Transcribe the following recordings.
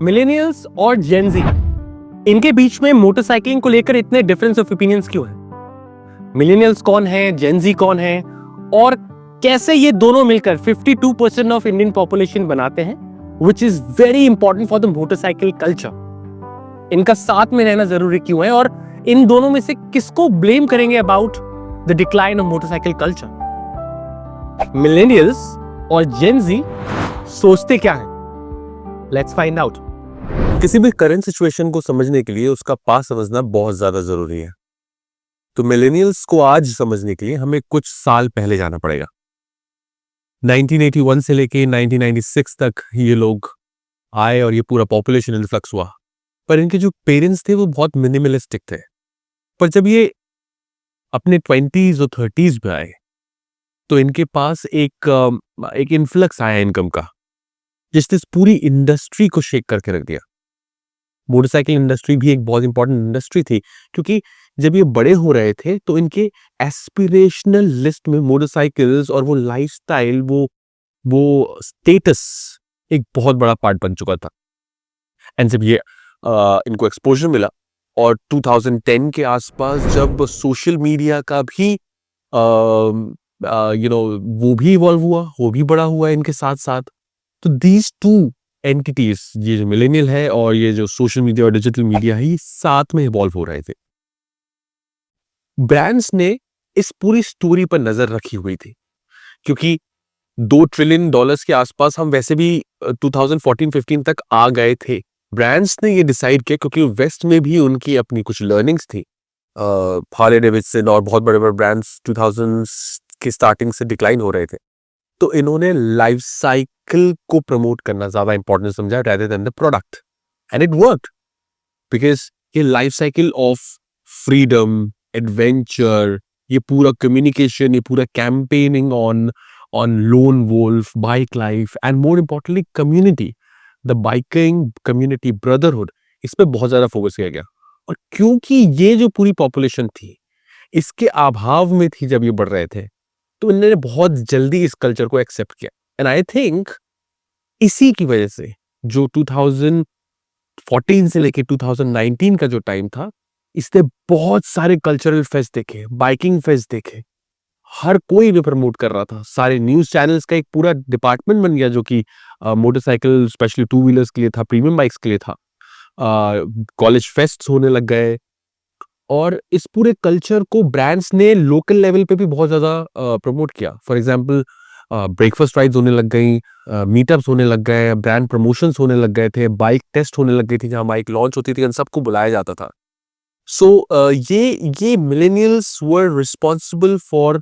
Millennials और Gen Z, इनके बीच में मोटरसाइकिलिंग को लेकर इतने डिफरेंस ऑफ ओपिनियंस क्यों है? मिलेनियल्स कौन है, जेनजी कौन है, और कैसे ये दोनों मिलकर 52% ऑफ इंडियन पॉपुलेशन बनाते हैं, which is very important for the motorcycle culture. इनका साथ में रहना जरूरी क्यों है, और इन दोनों में से किसको ब्लेम करेंगे about the decline of motorcycle culture? Millennials और जेनजी सोचते क्या है? Let's find out. किसी भी करंट सिचुएशन को समझने के लिए उसका पास्ट समझना बहुत ज्यादा जरूरी है। तो मिलेनियल्स को आज समझने के लिए हमें कुछ साल पहले जाना पड़ेगा। 1981 से लेके 1996 तक ये लोग आए और ये पूरा पॉपुलेशन इन्फ्लक्स हुआ। पर इनके जो पेरेंट्स थे वो बहुत मिनिमलिस्टिक थे। पर जब ये अपने 20s और 30s में आए तो इनके पास एक इन्फ्लक्स आया इनकम का, जिसने पूरी इंडस्ट्री को शेक करके रख दिया। मोटरसाइकिल इंडस्ट्री भी एक बहुत इंपॉर्टेंट इंडस्ट्री थी, क्योंकि जब ये बड़े हो रहे थे तो इनके एस्पिरेशनल लिस्ट में मोटरसाइकिल्स और वो लाइफस्टाइल, वो स्टेटस एक बहुत बड़ा पार्ट बन चुका था। एंड जब ये इनको एक्सपोजर मिला और 2010 के आसपास जब सोशल मीडिया का भी वो भी इवॉल्व हुआ, वो भी बड़ा हुआ इनके साथ साथ, तो दीज टू एंटिटीज, ये जो मिलेनियल है और ये जो सोशल मीडिया और डिजिटल मीडिया है, ये साथ में इवॉल्व हो रहे थे। ब्रांड्स ने इस पूरी स्टोरी पर नजर रखी हुई थी, क्योंकि $2 ट्रिलियन के आसपास हम वैसे भी 2014-15 तक आ गए थे। ब्रांड्स ने ये डिसाइड किया, क्योंकि वेस्ट में भी उनकी अपनी कुछ लर्निंग्स थी। हार्ले डेविडसन और बहुत बड़े बड़े ब्रांड्स 2000s की स्टार्टिंग से डिक्लाइन हो रहे थे, तो इन्होंने लाइफ साइकिल को प्रमोट करना ज्यादा इंपॉर्टेंट समझा rather than the product, and it worked because ये life cycle of freedom, adventure, ये पूरा कम्युनिकेशन, ये पूरा campaigning on lone wolf, bike life, and more importantly community, the biking community, brotherhood, इस पे बहुत ज्यादा फोकस किया गया। और क्योंकि ये जो पूरी पॉपुलेशन थी इसके अभाव में थी जब ये बढ़ रहे थे, तो इन्होंने बहुत जल्दी इस कल्चर को एक्सेप्ट किया। एंड आई थिंक इसी की वजह से जो 2014 से लेके 2019 का जो टाइम था, इसने बहुत सारे कल्चरल फेस्ट देखे, बाइकिंग फेस्ट देखे, हर कोई भी प्रमोट कर रहा था। सारे न्यूज चैनल्स का एक पूरा डिपार्टमेंट बन गया जो कि मोटरसाइकिल स्पेशली 2 व्हीलर्स के लिए था, प्रीमियम बाइक्स के लिए था। कॉलेज फेस्ट होने लग गए, और इस पूरे कल्चर को ब्रांड्स ने लोकल लेवल पे भी बहुत ज्यादा प्रमोट किया। फॉर एग्जांपल ब्रेकफास्ट राइड्स होने लग गई, मीटअप्स होने लग गए, ब्रांड प्रमोशंस होने लग गए थे, बाइक टेस्ट होने लग गई थी, जहां बाइक लॉन्च होती थी, उन सबको बुलाया जाता था। सो ये millennials were responsible for,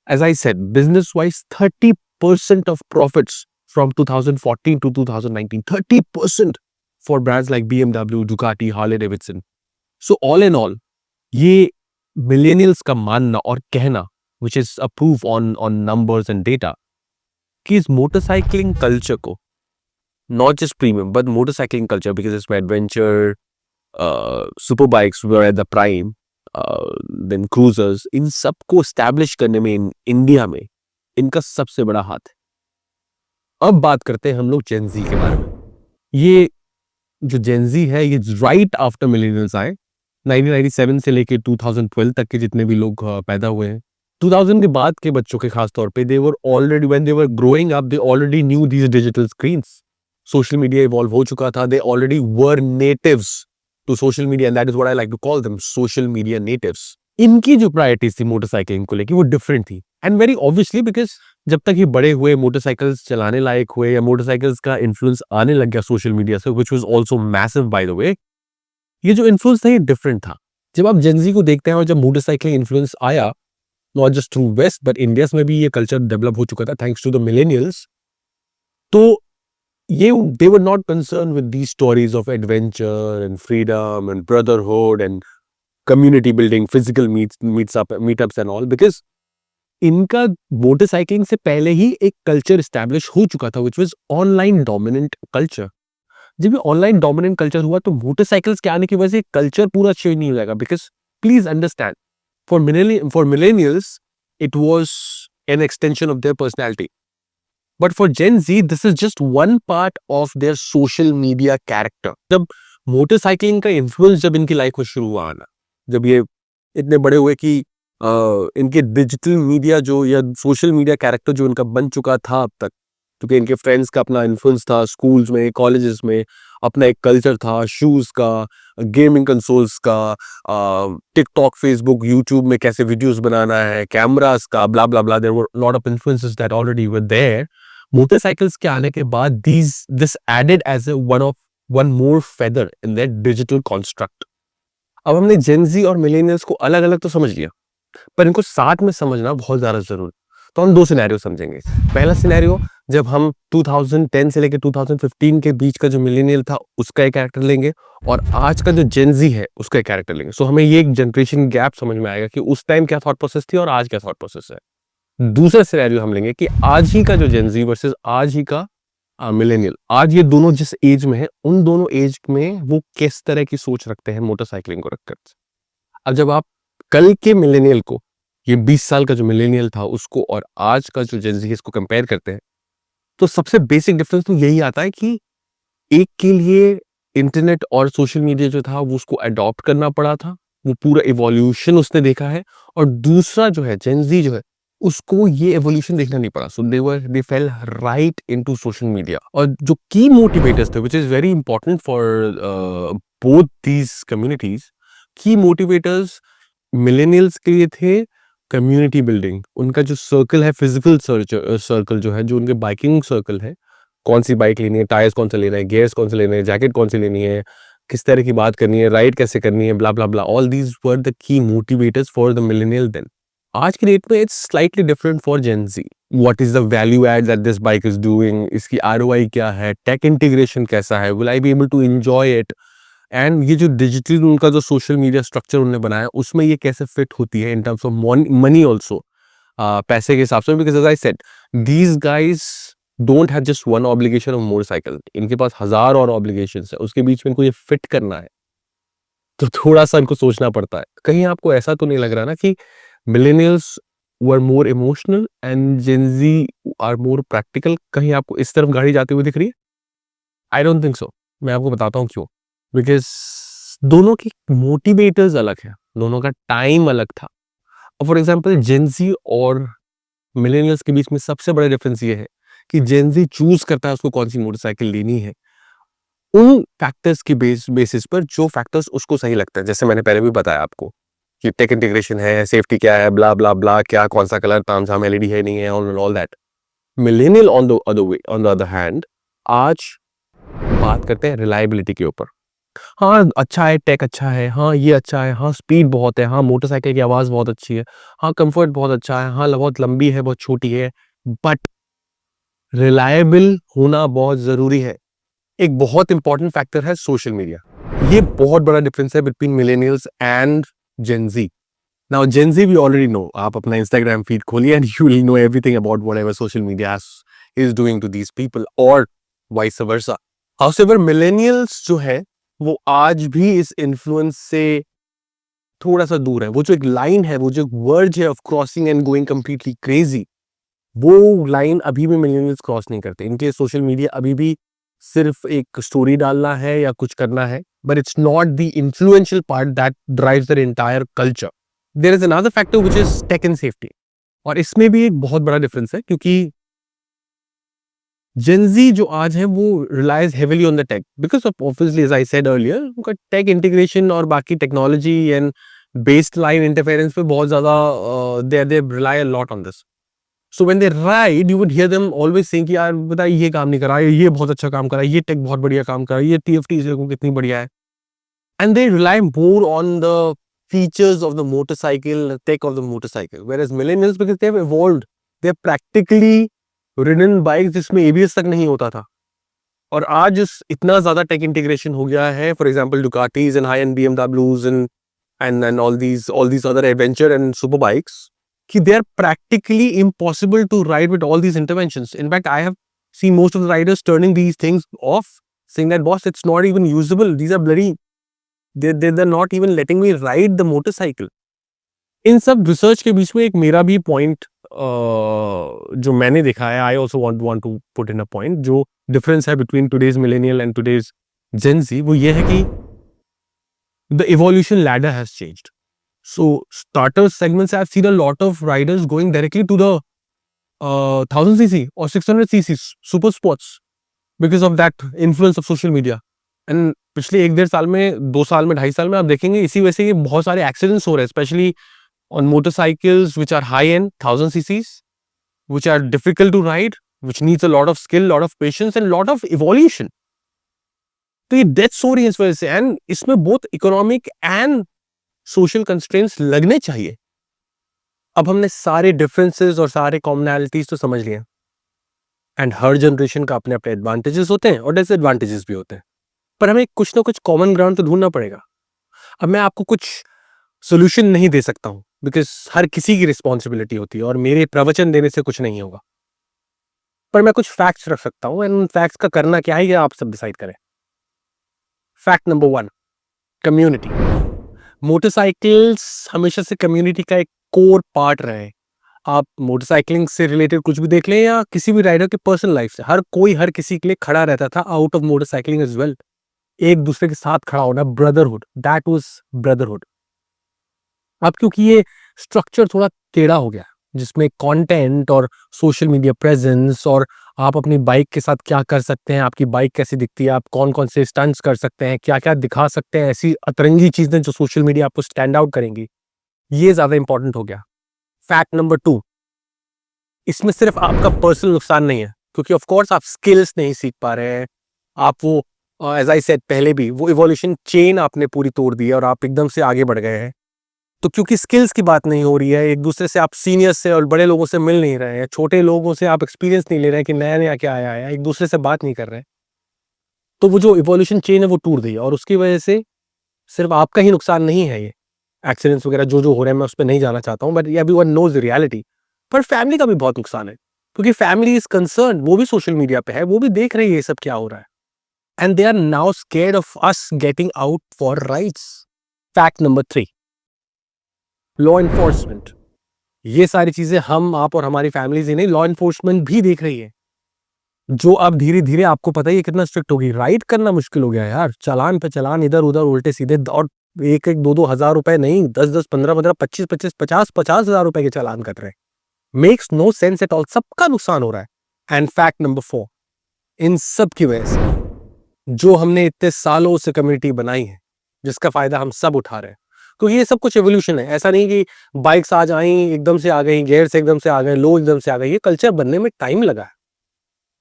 as I said, business wise 30% of profits from 2014 to 2019, 30% for brands like BMW, Ducati, Harley Davidson. So all in all, ये मिलेनियल्स का मानना और कहना, which is a proof on numbers and data, कि इस motorcycling culture को, not just premium but motorcycling culture, because it's where adventure, super bikes were at the prime, then cruisers, इन सब को establish करने में इंडिया में इनका सबसे बड़ा हाथ है। अब बात करते हैं हम लोग जेन जी के बारे में। ये जो जेन जी है, ये राइट आफ्टर मिलेनियल्स आए। 1997 से लेके 2012 तक के जितने भी लोग पैदा हुए हैं, 2000 के बाद के बच्चों के खास तौर पे, they were already, when they were growing up, they already knew these digital screens. Social media evolve हो चुका था, they already were natives to social media, and that is what I like to call them, social media natives. इनकी जो priorities थी motorcycling को लेके वो different थी, एंड वेरी ऑब्वियसली बिकॉज जब तक ये बड़े हुए, मोटरसाइकिल्स चलाने लायक हुए, या मोटरसाइकिल्स का इन्फ्लुएंस आने लग गया सोशल मीडिया से, which was also massive by the way, ये जो इन्फ्लुएंस था ये डिफरेंट था। जब आप जेनजी को देखते हैं और जब मोटरसाइकिल इन्फ्लुएंस आया, not just through west but India में भी ये कल्चर डेवलप हो चुका था थैंक्स टू द मिलेनियल्स, तो ये they were not concern with these stories of adventure and freedom and brotherhood and community building, physical meetups and all, because इनका motorcycling से पहले ही एक कल्चर एस्टैब्लिश हो चुका था, which was online dominant culture. जब ये ऑनलाइन डोमिनेंट कल्चर हुआ तो मोटरसाइकिल्स के आने की वजह से कल्चर पूरा चेंज नहीं हो जाएगा, because please understand, for millennials it was an extension of their personality. But for Gen Z this is just one part of their social media character. जब मोटरसाइकिलिंग का इन्फ्लुएंस जब इनकी लाइफ में शुरू हुआ आना, जब ये इतने बड़े हुए कि इनके डिजिटल मीडिया जो या सोशल मीडिया कैरेक्टर जो इनका बन चुका था अब तक, क्योंकि इनके फ्रेंड्स का अपना इन्फ्लुएंस था, स्कूल्स में कॉलेजेस में अपना एक कल्चर था, शूज का, गेमिंग कंसोल्स का, टिकटॉक, फेसबुक, यूट्यूब में कैसे वीडियोस बनाना है, कैमरास का, blah blah blah, there were lot of influences that already were there. Motorcycles के आने के बाद this added as one more feather in that digital construct. अब हमने जेन-ज़ी और मिलेनियल्स को अलग अलग तो समझ लिया, पर इनको साथ में समझना बहुत ज्यादा जरूरी। तो हम दो सिनेरियो समझेंगे। पहला सिनेरियो, जब हम 2010 से लेकर 2015 के बीच का जो मिलेनियल था उसका एक कैरेक्टर लेंगे, और आज का जो जेन-ज़ी है उसका एक कैरेक्टर लेंगे। सो हमें ये एक जनरेशन गैप समझ में आएगा कि उस टाइम क्या थॉट प्रोसेस थी और आज क्या थॉट प्रोसेस है। दूसरा सिनेरियो हम लेंगे कि आज ही का जो जेन-ज़ी वर्सेस आज ही का मिलेनियल, आज ये दोनों जिस एज में है उन दोनों एज में वो किस तरह की सोच रखते हैं मोटरसाइकिलिंग को रखकर। अब जब आप कल के मिलेनियल को, ये 20 साल का जो मिलेनियल था उसको, और आज का जो जेन-ज़ी है इसको कंपेयर करते हैं, तो सबसे बेसिक डिफरेंस तो यही आता है कि एक के लिए इंटरनेट और सोशल मीडिया जो था वो उसको अडॉप्ट करना पड़ा था, वो पूरा इवोल्यूशन उसने देखा है, और दूसरा जो है जेन-ज़ी जो है उसको ये एवोल्यूशन देखना नहीं पड़ा। So they fell right into social media. और जो की मोटिवेटर्स थे, which is very important for both these communities, key motivators millennials के लिए थे कम्युनिटी बिल्डिंग। उनका जो सर्कल है, फिजिकल सर्कल जो है, जो उनके बाइकिंग सर्कल है, कौन सी बाइक लेनी है, टायर्स कौन से लेना है, गियर्स कौन से लेने हैं, जैकेट कौन सी लेनी है, किस तरह की बात करनी है, राइड कैसे करनी है, blah blah blah, all these were the key motivators for the millennial then. आज की डेट में it's slightly different for Gen Z. What is the value add that this bike is doing, इसकी आरओआई क्या है, tech integration कैसा है, will I be able to enjoy it, and ये जो डिजिटल उनका जो सोशल मीडिया स्ट्रक्चर उन्होंने बनाया उसमें ये कैसे फिट होती है in terms of money also, पैसे के हिसाब से। Because as I said, these guys don't have just one obligation of motorcycle, इनके पास हजार और ऑब्लिगेशंस है, उसके बीच में इनको ये फिट करना है, तो थोड़ा सा इनको सोचना पड़ता है। कहीं आपको ऐसा तो नहीं लग रहा ना कि millennials were more emotional and Gen Z are more practical? कहीं आपको इस तरफ गाड़ी जाती हुई दिख रही है? I don't think so. मैं आपको बताता हूँ क्यों। बिकॉज दोनों की मोटिवेटर्स अलग है, दोनों का टाइम अलग था। फॉर एग्जाम्पल जेन-ज़ी और मिलेनियल्स के बीच में सबसे बड़ा डिफरेंस ये है कि जेन-ज़ी चूज करता है उसको कौन सी मोटरसाइकिल लेनी है उन फैक्टर्स की बेसिस पर, जो फैक्टर्स उसको सही लगता है। जैसे मैंने पहले भी बताया आपको कि टेक इंटीग्रेशन है, सेफ्टी क्या है, ब्ला ब्ला ब्ला, क्या कौन सा कलर, तामझाम एलईडी है नहीं है, all that. Millennial on the other hand आज बात करते हैं रिलायबिलिटी के ऊपर। हाँ अच्छा है, टेक अच्छा है, हाँ ये अच्छा है, हाँ स्पीड बहुत है, हाँ मोटरसाइकिल की आवाज बहुत अच्छी है, हाँ कंफर्ट बहुत अच्छा है, हाँ बहुत लंबी है, बहुत छोटी है, बट रिलायबल होना बहुत जरूरी है। एक बहुत इंपॉर्टेंट फैक्टर है सोशल मीडिया। ये बहुत बड़ा डिफरेंस है between millennials and Gen Z. Now Gen Z we already know, आप अपना इंस्टाग्राम फीड खोलिए and you will know everything about whatever social media is doing to these people, और वाइस वर्सा। हाउएवर मिलेनियल्स जो है वो आज भी इस इन्फ्लुएंस से थोड़ा सा दूर है। वो जो एक लाइन है, वो जो वर्ज है of crossing and going completely crazy, वो लाइन अभी भी मिलेनियल्स क्रॉस नहीं करते। इनके सोशल मीडिया अभी भी सिर्फ एक स्टोरी डालना है या कुछ करना है, but it's not the influential part that drives their entire culture. There is another factor which is tech and safety, और इसमें भी एक बहुत बड़ा डिफरेंस है, क्योंकि जेन-ज़ी जो आज है वो relies heavily on the tech, because of obviously as I said earlier, उनका टेक इंटीग्रेशन और बाकी technology and based line interference पे बहुत ज्यादा they rely a lot on this. So when they ride, you would hear them always saying कि यार बता ये काम नहीं करा, ये बहुत अच्छा काम करा, ये टेक बहुत बढ़िया काम करा, ये टीएफटी देखो कितनी बढ़िया है, and they rely more on the features of the motorcycle, tech of the motorcycle, whereas millennials, because they have evolved, they have practically ridden bike जिसमें एबीएस तक नहीं होता था, और आज इतना ज्यादा टेक इंटीग्रेशन हो गया है, for example Ducatis and high end BMWs and all these other adventure and super bikes, कि they are practically impossible to ride with all these interventions. In fact, I have seen most of the riders turning these things off, saying that boss, it's not even usable. These are bloody. They're not even letting me ride the motorcycle. इन सब research के बीच में एक मेरा भी point जो मैंने देखा है, I also want to put in a point, जो डिफरेंस है between today's millennial and today's Gen Z, वो ये है कि the evolution ladder has changed. So starter segments, I've seen a lot of riders going directly to the 1000cc or 600cc super sports because of that influence of social media. And पिछले 1-1.5 साल में, 2 साल में, 2.5 साल में आप देखेंगे इसी वजह से ये बहुत सारे एक्सीडेंट्स हो रहे हैं, specially on motorcycles which are high end 1000cc's, which are difficult to ride, which needs a lot of skill, lot of patience and lot of evolution. तो ये डेथ्स हो रही है इस वजह से, एंड इसमें both economic and social constraints लगने चाहिए. अब हमने सारे डिफरेंसेस और सारे कॉमनैलिटीज तो समझ लिए, एंड हर जनरेशन का अपने अपने एडवांटेजेस होते हैं और डिसएडवांटेजेस भी होते हैं, पर हमें कुछ ना कुछ कॉमन ग्राउंड तो ढूंढना पड़ेगा. अब मैं आपको कुछ सोल्यूशन नहीं दे सकता हूं, बिकॉज हर किसी की रिस्पॉन्सिबिलिटी होती है और मेरे प्रवचन देने से कुछ नहीं होगा, पर मैं कुछ फैक्ट्स रख सकता हूं, एंड उन फैक्ट्स का करना क्या है ये आप सब डिसाइड करें. Fact number 1, community. मोटरसाइकिल्स हमेशा से कम्युनिटी का एक कोर पार्ट रहे. आप मोटरसाइकिलिंग से रिलेटेड कुछ भी देख लें या किसी भी राइडर के पर्सनल लाइफ से, हर कोई हर किसी के लिए खड़ा रहता था out of motorcycling as well. एक दूसरे के साथ खड़ा होना, ब्रदरहुड, दैट वाज ब्रदरहुड. अब क्योंकि ये स्ट्रक्चर थोड़ा टेढ़ा हो गया, जिसमें कंटेंट और सोशल मीडिया प्रेजेंस और आप अपनी बाइक के साथ क्या कर सकते हैं, आपकी बाइक कैसी दिखती है, आप कौन कौन से स्टंट्स कर सकते हैं, क्या क्या दिखा सकते हैं, ऐसी अतरंगी चीजें जो सोशल मीडिया आपको स्टैंड आउट करेंगी, ये ज्यादा इंपॉर्टेंट हो गया. फैक्ट नंबर 2, इसमें सिर्फ आपका पर्सनल नुकसान नहीं है, क्योंकि ऑफ कोर्स आप स्किल्स नहीं सीख पा रहे हैं, आप वो एज आई सेड पहले भी, वो इवोल्यूशन चेन आपने पूरी तोड़ दी है और आप एकदम से आगे बढ़ गए हैं. तो क्योंकि स्किल्स की बात नहीं हो रही है, एक दूसरे से आप सीनियर्स से और बड़े लोगों से मिल नहीं रहे हैं, छोटे लोगों से आप एक्सपीरियंस नहीं ले रहे हैं कि नया नया क्या आया है, एक दूसरे से बात नहीं कर रहे हैं, तो वो जो इवोल्यूशन चेन है वो टूट गई, और उसकी वजह से सिर्फ आपका ही नुकसान नहीं है. ये एक्सीडेंट्स वगैरह जो हो रहे हैं, मैं उस पर नहीं जाना चाहता हूँ, but everyone knows the reality. पर फैमिली का भी बहुत नुकसान है, क्योंकि फैमिली इज कंसर्न, वो भी सोशल मीडिया पे है, वो भी देख रही है ये सब क्या हो रहा है, and they are now scared of us getting out for rides. Fact number 3, law enforcement. ये सारी चीजें हम, आप और हमारी फैमिलीज ही नहीं, लॉ एनफोर्समेंट भी देख रही है, जो अब धीरे धीरे आपको पता ही है कितना स्ट्रिक्ट होगी. राइड करना मुश्किल हो गया है यार, चालान पे चालान, इधर उधर उल्टे सीधे, और 1-1, 2-2 हजार रुपए नहीं, 10-10, 15-15, 25-25, 50-50 हजार रुपए के चालान कट रहे हैं. Makes no sense at all, सबका नुकसान हो रहा है. एंड फैक्ट नंबर 4, इन सब की वजह से जो हमने इतने सालों से कम्युनिटी बनाई है, जिसका फायदा हम सब उठा रहे हैं, क्योंकि ये सब कुछ एवोल्यूशन है. ऐसा नहीं कि बाइक्स आज आई एकदम से आ गई, गियर से एकदम से आ गए, लो एकदम से आ गए. ये कल्चर बनने में टाइम लगा है,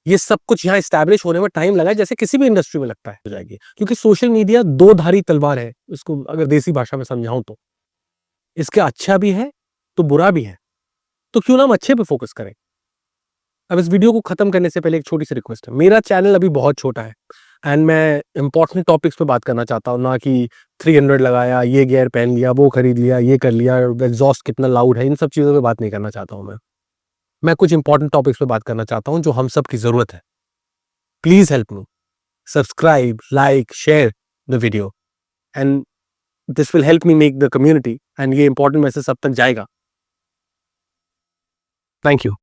ये सब कुछ यहाँ एस्टैब्लिश होने में टाइम लगा है, जैसे किसी भी इंडस्ट्री में लगता है हो जाएगी. क्योंकि सोशल मीडिया दो धारी तलवार है, इसको अगर देसी भाषा में समझाऊं तो, इसके अच्छा भी है तो बुरा भी है. तो क्यों ना हम अच्छे पे फोकस करें. अब इस वीडियो को खत्म करने से पहले एक छोटी सी रिक्वेस्ट है. मेरा चैनल अभी बहुत छोटा है, एंड मैं इंपॉर्टेंट टॉपिक्स पे बात करना चाहता हूँ, ना कि 300 लगाया, ये गियर पहन लिया, वो खरीद लिया, ये कर लिया, एग्जॉस्ट कितना लाउड है, इन सब चीज़ों पे बात नहीं करना चाहता हूँ. मैं कुछ इंपॉर्टेंट टॉपिक्स पे बात करना चाहता हूँ जो हम सब की जरूरत है. Please help me, subscribe, like, share the video, and this will help me make the community, and ये इंपॉर्टेंट मैसेज सब तक जाएगा. Thank you.